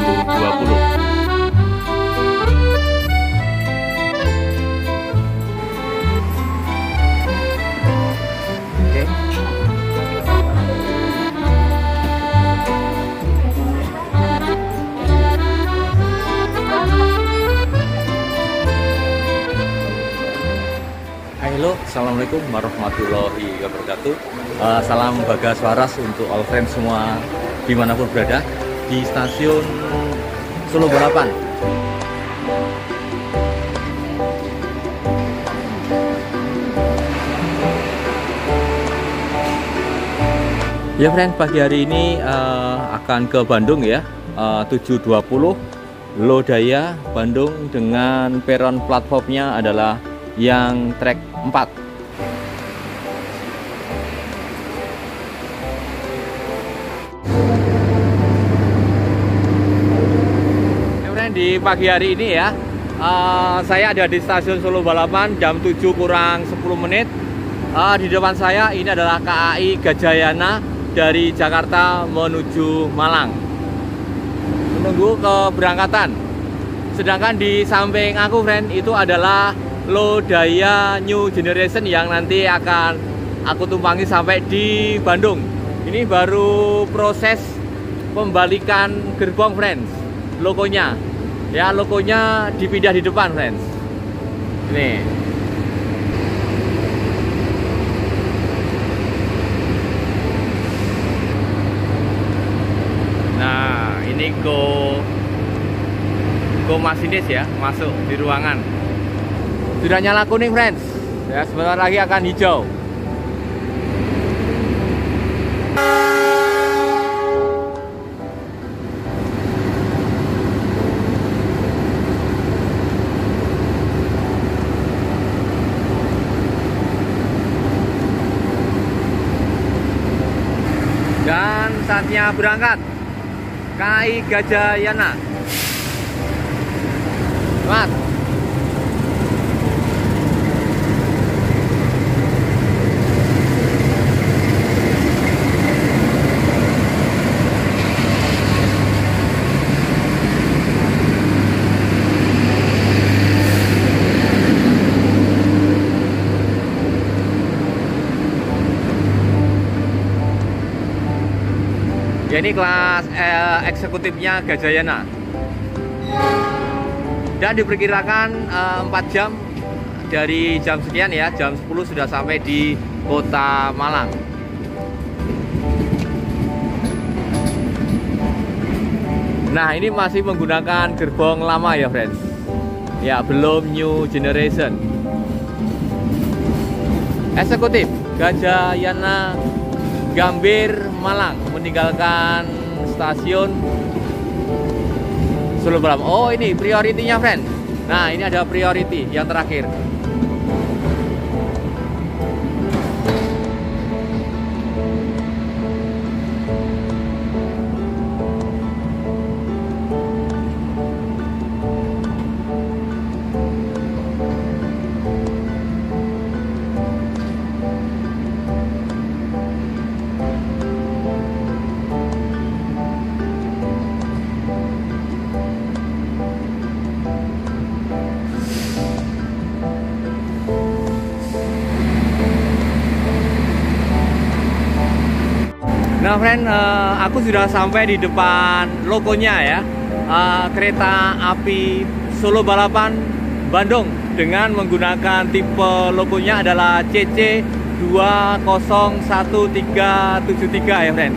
2020. Halo, assalamualaikum warahmatullahi wabarakatuh. Salam Bagas Waras untuk all friends semua dimanapun berada di stasiun Solo Balapan. Ya friend, pagi hari ini akan ke Bandung ya, 7.20 Lodaya Bandung, dengan peron platformnya adalah yang trek 4. Kemudian di pagi hari ini ya, saya ada di stasiun Solo Balapan jam 7 kurang 10 menit. Di depan saya ini adalah KAI Gajayana dari Jakarta menuju Malang, menunggu keberangkatan. Sedangkan di samping aku friend itu adalah Lodaya New Generation yang nanti akan aku tumpangi sampai di Bandung. Ini baru proses pembalikan gerbong friends, logonya ya, logonya dipindah di depan friends. Ini nah, ini go masinis ya, masuk di ruangan. Sudah nyala kuning friends ya, sebentar lagi akan hijau. Dan saatnya berangkat KAI Gajayana. Selamat. Ya, ini kelas eksekutifnya Gajayana. Dan diperkirakan 4 jam dari jam sekian ya, jam 10 sudah sampai di kota Malang. Nah, ini masih menggunakan gerbong lama ya friends. Ya, belum New Generation. Eksekutif Gajayana Gambir Malang meninggalkan stasiun Solo Balapan. Oh, ini prioritinya friend. Nah, ini ada priority yang terakhir. Nah friend, aku sudah sampai di depan logonya ya, kereta api Solo Balapan Bandung, dengan menggunakan tipe logonya adalah CC 2011373 ya friend.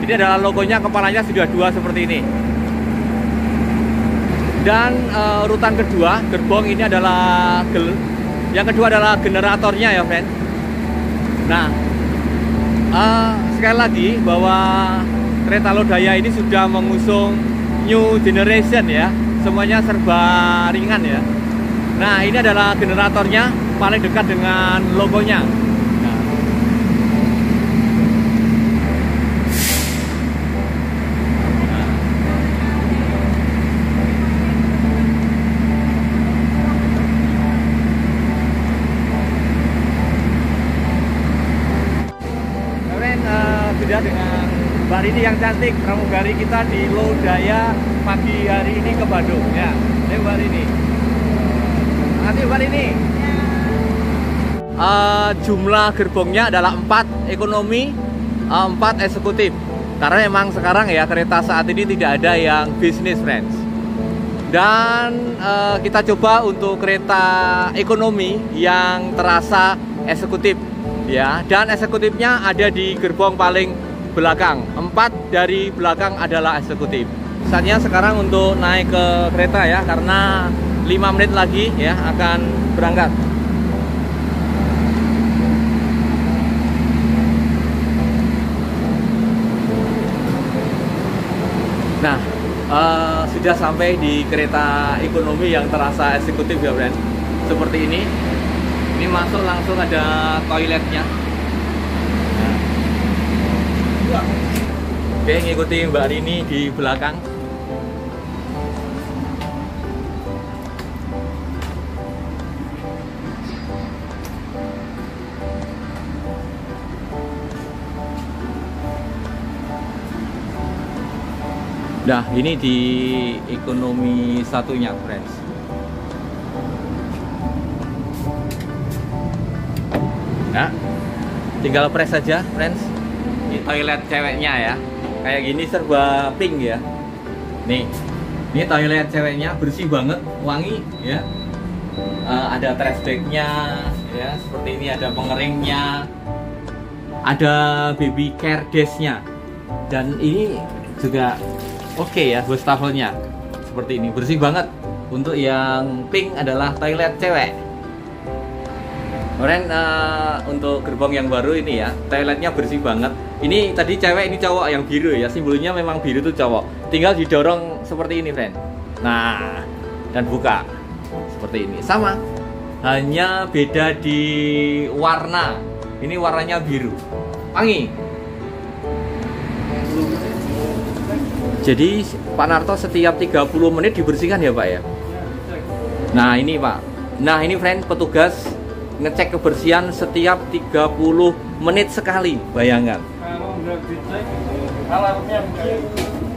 Jadi adalah logonya, kepalanya sudah 2 seperti ini. Dan urutan kedua gerbong ini adalah yang kedua adalah generatornya ya friend. Nah, sekali lagi bahwa kereta Lodaya ini sudah mengusung New Generation ya, semuanya serba ringan ya. Nah, ini adalah generatornya paling dekat dengan logonya. Sudah dengan Mbak Rini yang cantik, pramugari kita di Lodaya pagi hari ini ke Bandung ya. Ini Mbak Rini. Nanti Mbak Rini. Jumlah gerbongnya adalah 4 ekonomi, 4 eksekutif. Karena memang sekarang ya kereta saat ini tidak ada yang bisnis, friends. Dan kita coba untuk kereta ekonomi yang terasa eksekutif ya. Dan eksekutifnya ada di gerbong paling belakang. 4 dari belakang adalah eksekutif. Saatnya sekarang untuk naik ke kereta ya, karena 5 menit lagi ya akan berangkat. Nah, sudah sampai di kereta ekonomi yang terasa eksekutif ya, friend. Seperti ini. Ini masuk langsung ada toiletnya. Nah. Oke, ngikuti Mbak Rini di belakang. Nah, ini di ekonomi satunya, friends. Nah, tinggal press saja, friends. Ini toilet ceweknya ya. Kayak gini serba pink ya. Nih, ini toilet ceweknya bersih banget, wangi ya. Ada trash bagnya ya, seperti ini, ada pengeringnya, ada baby care desknya, dan ini juga oke ya, wastafelnya seperti ini, bersih banget. Untuk yang pink adalah toilet cewek. Keren. Untuk gerbong yang baru ini ya, toiletnya bersih banget. Ini tadi cewek, ini cowok yang biru ya, simbolnya memang biru tuh cowok. Tinggal didorong seperti ini, friend. Nah, dan buka seperti ini. Sama, hanya beda di warna. Ini warnanya biru, wangi. Jadi Pak Narto setiap 30 menit dibersihkan ya Pak ya? Nah ini Pak. Nah ini, friend, petugas ngecek kebersihan setiap 30 menit sekali. Bayangkan. Kalau nggak dicek, alarmnya bunyi.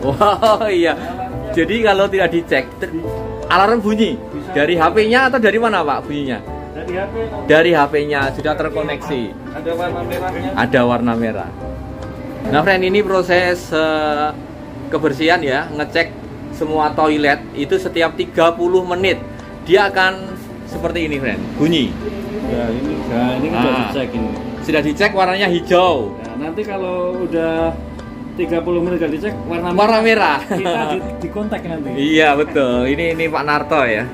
Wow, iya. Jadi kalau tidak dicek, alarm bunyi. Dari HP-nya atau dari mana Pak bunyinya? Dari HP. Dari HP-nya sudah terkoneksi. Ada warna merahnya. Ada warna merah. Nah, friend, ini proses kebersihan ya, ngecek semua toilet itu setiap 30 menit dia akan seperti ini, friend, bunyi. Ya ini, nah ini sudah dicek ini. Sudah dicek, warnanya hijau. Nah, nanti kalau udah 30 menit gak dicek warna merah. Kita di kontak nanti. Iya betul. Ini Pak Narto ya.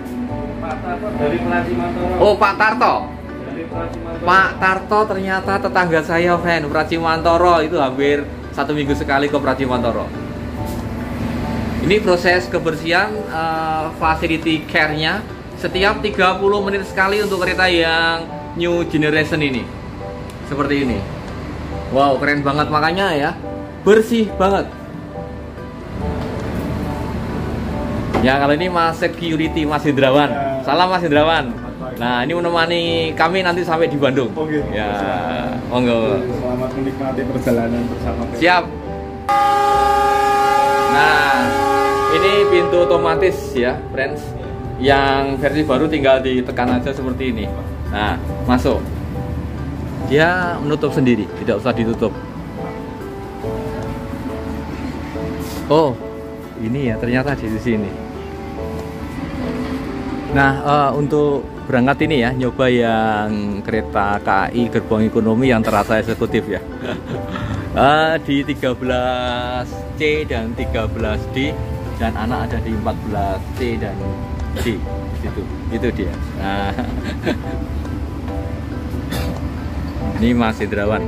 Pak Tarto dari Pracimantoro. Oh, Pak Tarto. Dari Pracimantoro. Pak Tarto ternyata tetangga saya, friend. Pracimantoro itu hampir 1 minggu sekali ke Pracimantoro. Ini proses kebersihan facility care-nya setiap 30 menit sekali untuk kereta yang new generation ini. Seperti ini. Wow, keren banget, makanya ya. Bersih banget. Ya, kalau ini Mas Security, Mas Hindrawan. Salam Mas Hindrawan. Nah, ini menemani kami nanti sampai di Bandung. Oke. Ya, monggo. Selamat menikmati perjalanan bersama. Siap. Nah, ini pintu otomatis ya, friends. Yang versi baru tinggal ditekan aja seperti ini. Nah, masuk. Dia menutup sendiri, tidak usah ditutup. Oh, ini ya ternyata di sini. Nah, untuk berangkat ini ya, nyoba yang kereta KAI gerbong ekonomi yang terasa eksekutif ya. Di 13C dan 13D, dan anak ada di 14C dan D. Itu dia. Nah, ini Mas Hindrawan.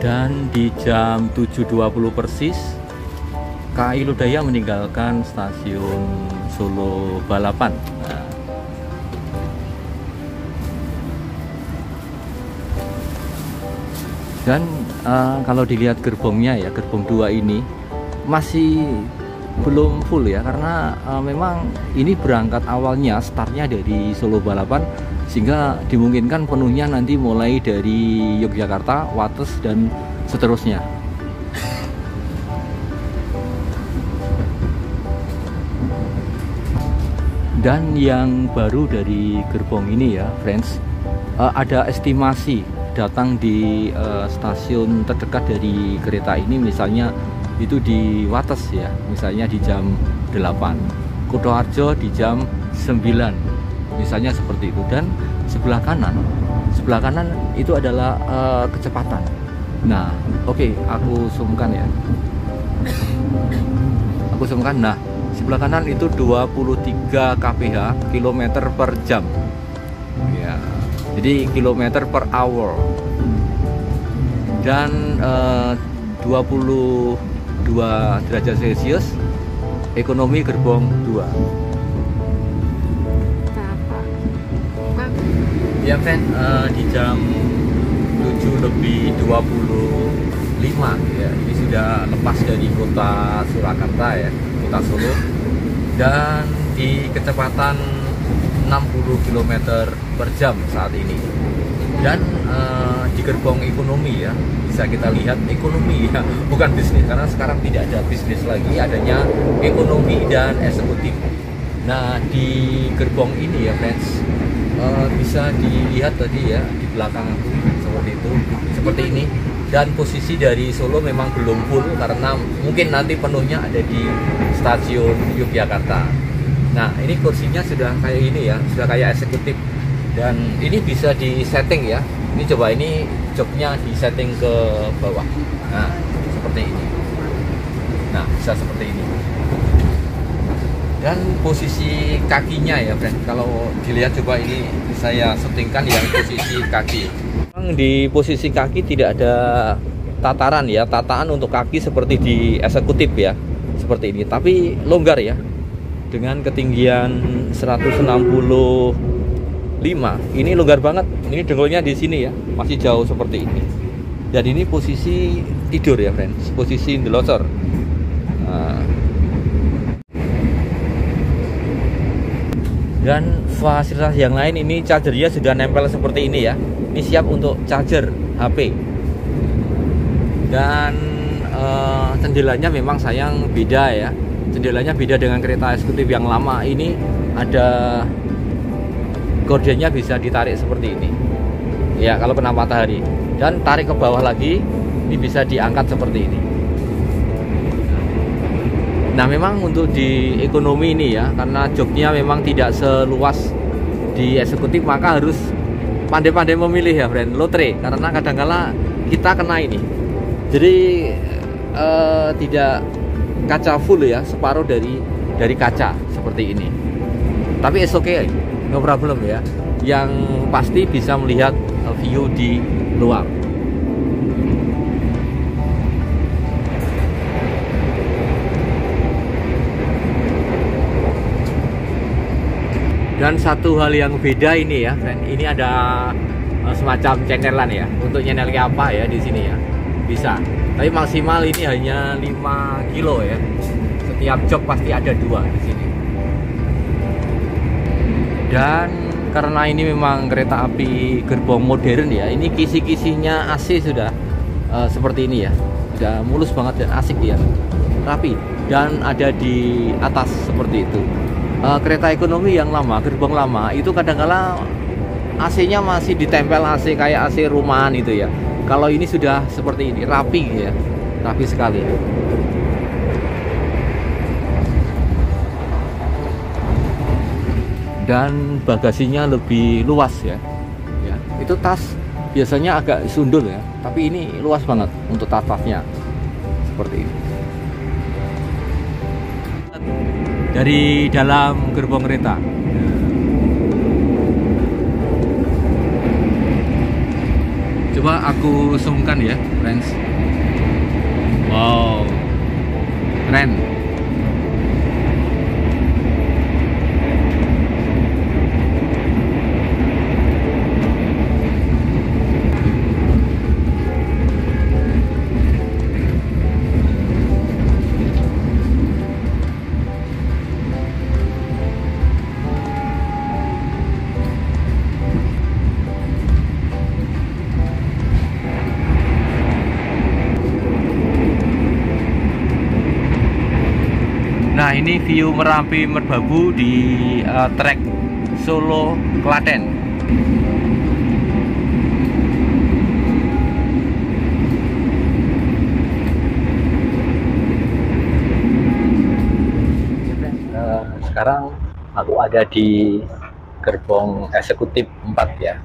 Dan di jam 7.20 persis KAI Lodaya meninggalkan stasiun Solo Balapan. Nah, dan kalau dilihat gerbongnya ya, gerbong 2 ini masih belum full ya, karena memang ini berangkat awalnya startnya dari Solo Balapan, sehingga dimungkinkan penuhnya nanti mulai dari Yogyakarta, Wates dan seterusnya. Dan yang baru dari gerbong ini ya friends, ada estimasi datang di stasiun terdekat dari kereta ini, misalnya itu di Wates ya, misalnya di jam 8, Kutoarjo di jam 9, misalnya seperti itu. Dan sebelah kanan itu adalah kecepatan. Nah, oke, aku zoomkan ya. Aku zoomkan. Nah, sebelah kanan itu 23 kph, kilometer per jam. Ya. Jadi kilometer per hour. Dan 22 derajat Celcius, ekonomi gerbong 2. Ya friend, di jam 7:25 ya, ini sudah lepas dari kota Surakarta ya, kota Solo, dan di kecepatan 60 km per jam saat ini. Dan di gerbong ekonomi ya, bisa kita lihat ekonomi ya, bukan bisnis, karena sekarang tidak ada bisnis lagi, adanya ekonomi dan eksekutif. Nah, di gerbong ini ya friends, bisa dilihat tadi ya di belakang aku seperti itu, seperti ini. Dan posisi dari Solo memang belum full karena mungkin nanti penuhnya ada di stasiun Yogyakarta. Nah, ini kursinya sudah kayak ini ya, sudah kayak eksekutif. Dan ini bisa di setting ya. Ini coba, ini joknya di setting ke bawah. Nah, seperti ini. Nah, bisa seperti ini. Dan posisi kakinya ya friend, kalau dilihat coba ini saya settingkan yang posisi kaki. Memang di posisi kaki tidak ada tataran ya, tataan untuk kaki seperti di eksekutif ya, seperti ini. Tapi longgar ya, dengan ketinggian 165, ini longgar banget. Ini dengkulnya di sini ya, masih jauh seperti ini. Dan ini posisi tidur ya friend, posisi ndelosor. Dan fasilitas yang lain, ini chargernya sudah nempel seperti ini ya. Ini siap untuk charger HP. Dan jendelanya memang sayang beda ya. Jendelanya beda dengan kereta eksekutif yang lama. Ini ada gordennya, bisa ditarik seperti ini. Ya, kalau kena matahari. Dan tarik ke bawah lagi, ini bisa diangkat seperti ini. Nah, memang untuk di ekonomi ini ya, karena joknya memang tidak seluas di eksekutif, maka harus pandai-pandai memilih ya friend, lotre, karena kadang-kala kita kena ini. Jadi tidak kaca full ya, separuh dari kaca seperti ini. Tapi it's okay, no problem ya. Yang pasti bisa melihat view di luar. Dan satu hal yang beda ini ya, friend, ini ada semacam channelan ya, untuk channelnya apa ya di sini ya, bisa. Tapi maksimal ini hanya 5 kilo ya. Setiap jok pasti ada 2 di sini. Dan karena ini memang kereta api gerbong modern ya, ini kisi-kisinya AC sudah seperti ini ya, sudah mulus banget dan asik ya, rapi, dan ada di atas seperti itu. Kereta ekonomi yang lama, gerbong lama itu kadang-kala AC-nya masih ditempel AC kayak AC rumahan itu ya. Kalau ini sudah seperti ini, rapi ya, rapi sekali. Dan bagasinya lebih luas ya. Ya, itu tas biasanya agak sundul ya, tapi ini luas banget untuk tas-tasnya seperti ini. Dari dalam gerbong kereta. Coba aku zoomkan ya, friends. Wow, keren. ini view Merapi Merbabu di trek Solo Klaten. Sekarang aku ada di gerbong eksekutif 4 ya,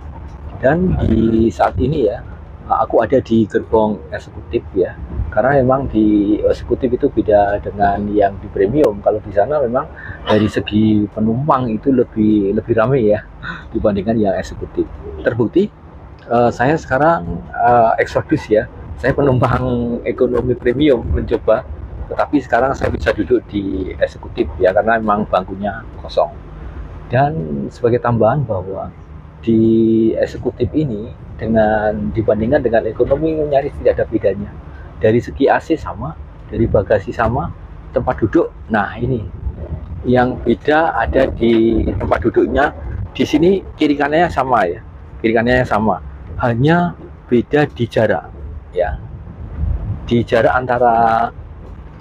dan di saat ini ya aku ada di gerbong eksekutif ya, karena memang di eksekutif itu beda dengan yang di premium. Kalau di sana memang dari segi penumpang itu lebih ramai ya dibandingkan yang eksekutif. Terbukti saya sekarang Exodus ya, saya penumpang ekonomi premium mencoba, tetapi sekarang saya bisa duduk di eksekutif ya, karena memang bangkunya kosong. Dan sebagai tambahan bahwa di eksekutif ini dibandingkan dengan ekonomi nyaris tidak ada bedanya. Dari segi AC sama, dari bagasi sama, tempat duduk. Nah ini yang beda ada di tempat duduknya. Di sini kiri kanannya sama ya, kiri kanannya sama, hanya beda di jarak ya. Di jarak antara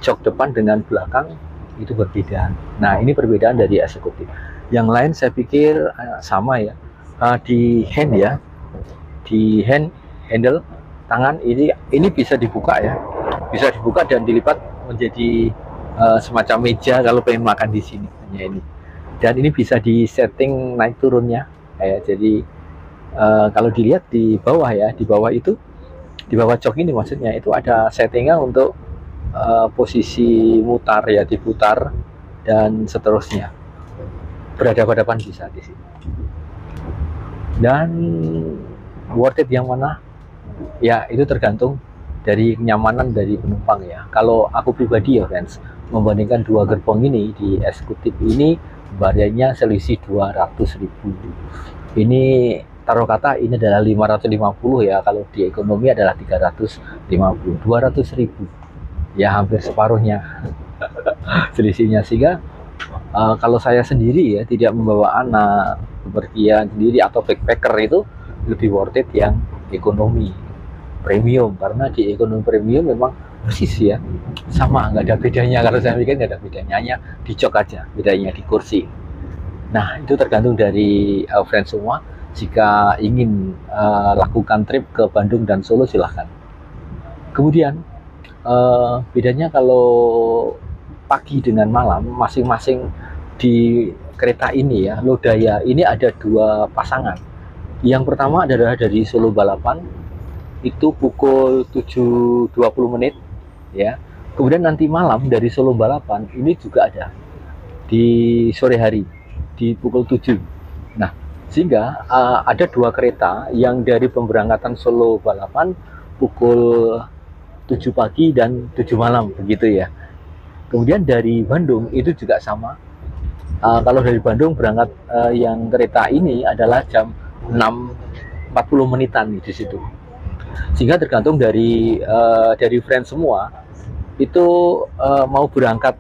jok depan dengan belakang itu berbeda. Nah ini perbedaan dari eksekutif. Yang lain saya pikir sama ya. Di hand ya, di handle tangan ini bisa dibuka ya, bisa dibuka dan dilipat menjadi semacam meja kalau pengen makan di sini, hanya ini. Dan ini bisa di setting naik turunnya ya. Jadi kalau dilihat di bawah ya, di bawah jok ini maksudnya itu ada settingnya untuk posisi mutar ya, diputar dan seterusnya. Berhadapan-hadapan bisa di sini. Dan worth it yang mana? Ya itu tergantung dari kenyamanan dari penumpang ya. Kalau aku pribadi ya friends, membandingkan dua gerbong ini, di eksekutif ini bayarnya selisih 200.000. Ini taruh kata ini adalah 550 ya, kalau di ekonomi adalah 350. 200.000 ya, hampir separuhnya selisihnya. Sehingga kalau saya sendiri ya, tidak membawa anak, bepergian sendiri atau backpacker, itu lebih worth it yang ekonomi premium. Karena di ekonomi premium memang persis ya, sama, nggak ada bedanya. Kalau saya pikir nggak ada bedanya, hanya di jok aja bedanya, di kursi. Nah itu tergantung dari friends semua. Jika ingin lakukan trip ke Bandung dan Solo silahkan. Kemudian bedanya kalau pagi dengan malam, masing-masing di kereta ini ya, Lodaya ini ada dua pasangan. Yang pertama adalah dari Solo Balapan, itu pukul 7.20 menit ya. Kemudian nanti malam dari Solo Balapan ini juga ada di sore hari di pukul 7. Nah sehingga ada dua kereta yang dari pemberangkatan Solo Balapan pukul 7 pagi dan 7 malam begitu ya. Kemudian dari Bandung itu juga sama. Kalau dari Bandung berangkat yang kereta ini adalah jam 6.40 menitan di situ. Sehingga tergantung dari friend semua itu mau berangkat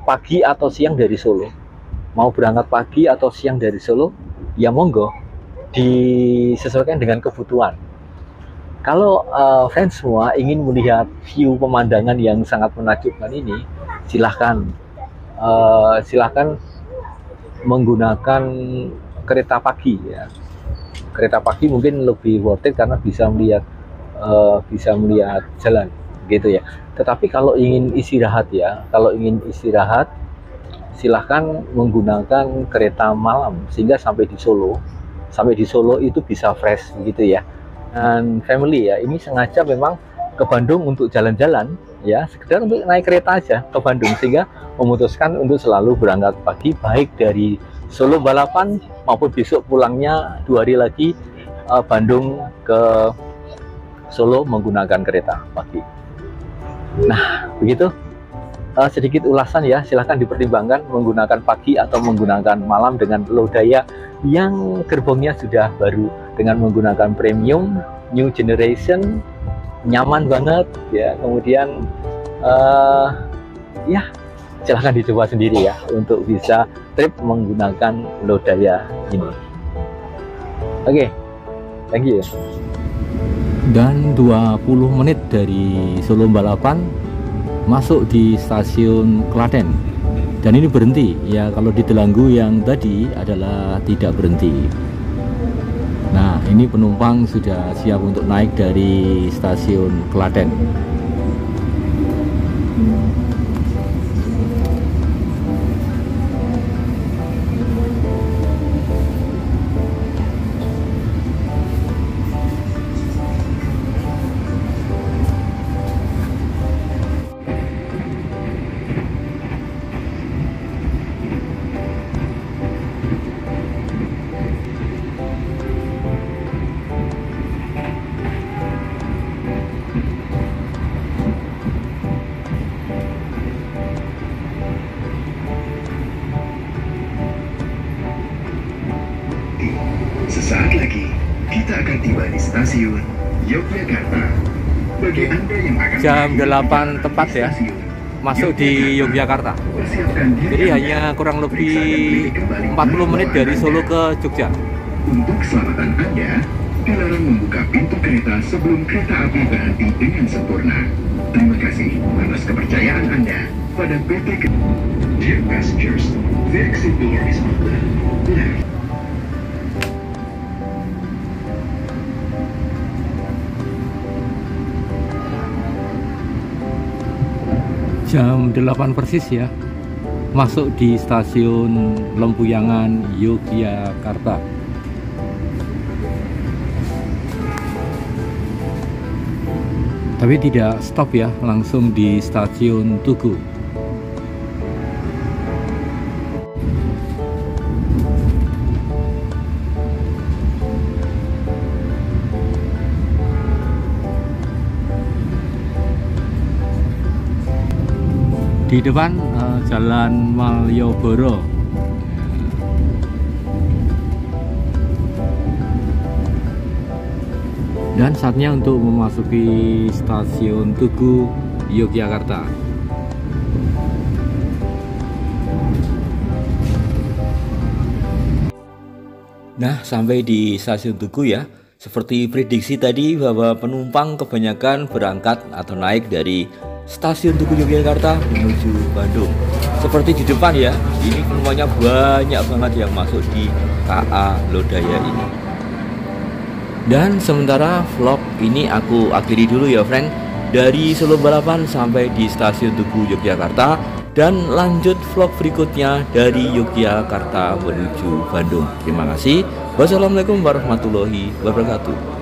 pagi atau siang dari Solo. Mau berangkat pagi atau siang dari Solo, ya monggo, disesuaikan dengan kebutuhan. Kalau fans semua ingin melihat view pemandangan yang sangat menakjubkan ini, silahkan menggunakan kereta pagi ya. Kereta pagi mungkin lebih worth it karena bisa melihat jalan gitu ya. Tetapi kalau ingin istirahat ya, silahkan menggunakan kereta malam sehingga sampai di Solo itu bisa fresh gitu ya. Dan family ya, ini sengaja memang ke Bandung untuk jalan-jalan ya, sekedar untuk naik kereta aja ke Bandung, sehingga memutuskan untuk selalu berangkat pagi, baik dari Solo Balapan maupun besok pulangnya 2 hari lagi Bandung ke Solo menggunakan kereta pagi. Nah begitu sedikit ulasan ya, silahkan dipertimbangkan menggunakan pagi atau menggunakan malam dengan Lodaya yang gerbongnya sudah baru dengan menggunakan premium new generation, nyaman banget ya. Kemudian ya silahkan dicoba sendiri ya untuk bisa trip menggunakan Lodaya ini. Oke, thank you. Dan 20 menit dari Solo Balapan masuk di stasiun Klaten. Dan ini berhenti ya, kalau di Delanggu yang tadi adalah tidak berhenti. Nah, ini penumpang sudah siap untuk naik dari stasiun Klaten. Sesaat lagi kita akan tiba di stasiun Yogyakarta. Bagi Anda yang akan Jam menaiki 8 tepat ya, stasiun masuk di Yogyakarta. persiapkan diri Jadi Anda hanya kurang untuk lebih periksa dan kembali 40 menit dari Anda. Solo ke Jogja. Untuk keselamatan Anda, dilarang membuka pintu kereta sebelum kereta api berhenti dengan sempurna. Terima kasih atas kepercayaan Anda pada PT. Dear passengers, the exit door is on the left. Jam 8 persis ya, masuk di stasiun Lempuyangan, Yogyakarta. Tapi tidak stop ya, langsung di stasiun Tugu. Di depan Jalan Malioboro. Dan saatnya untuk memasuki stasiun Tugu, Yogyakarta. Nah, sampai di stasiun Tugu ya. Seperti prediksi tadi bahwa penumpang kebanyakan berangkat atau naik dari stasiun Tugu Yogyakarta menuju Bandung. Seperti di depan ya, ini penumpangnya banyak banget yang masuk di KA Lodaya ini. Dan sementara vlog ini aku akhiri dulu ya friend, dari Solo Balapan sampai di stasiun Tugu Yogyakarta, dan lanjut vlog berikutnya dari Yogyakarta menuju Bandung. Terima kasih. Wassalamualaikum warahmatullahi wabarakatuh.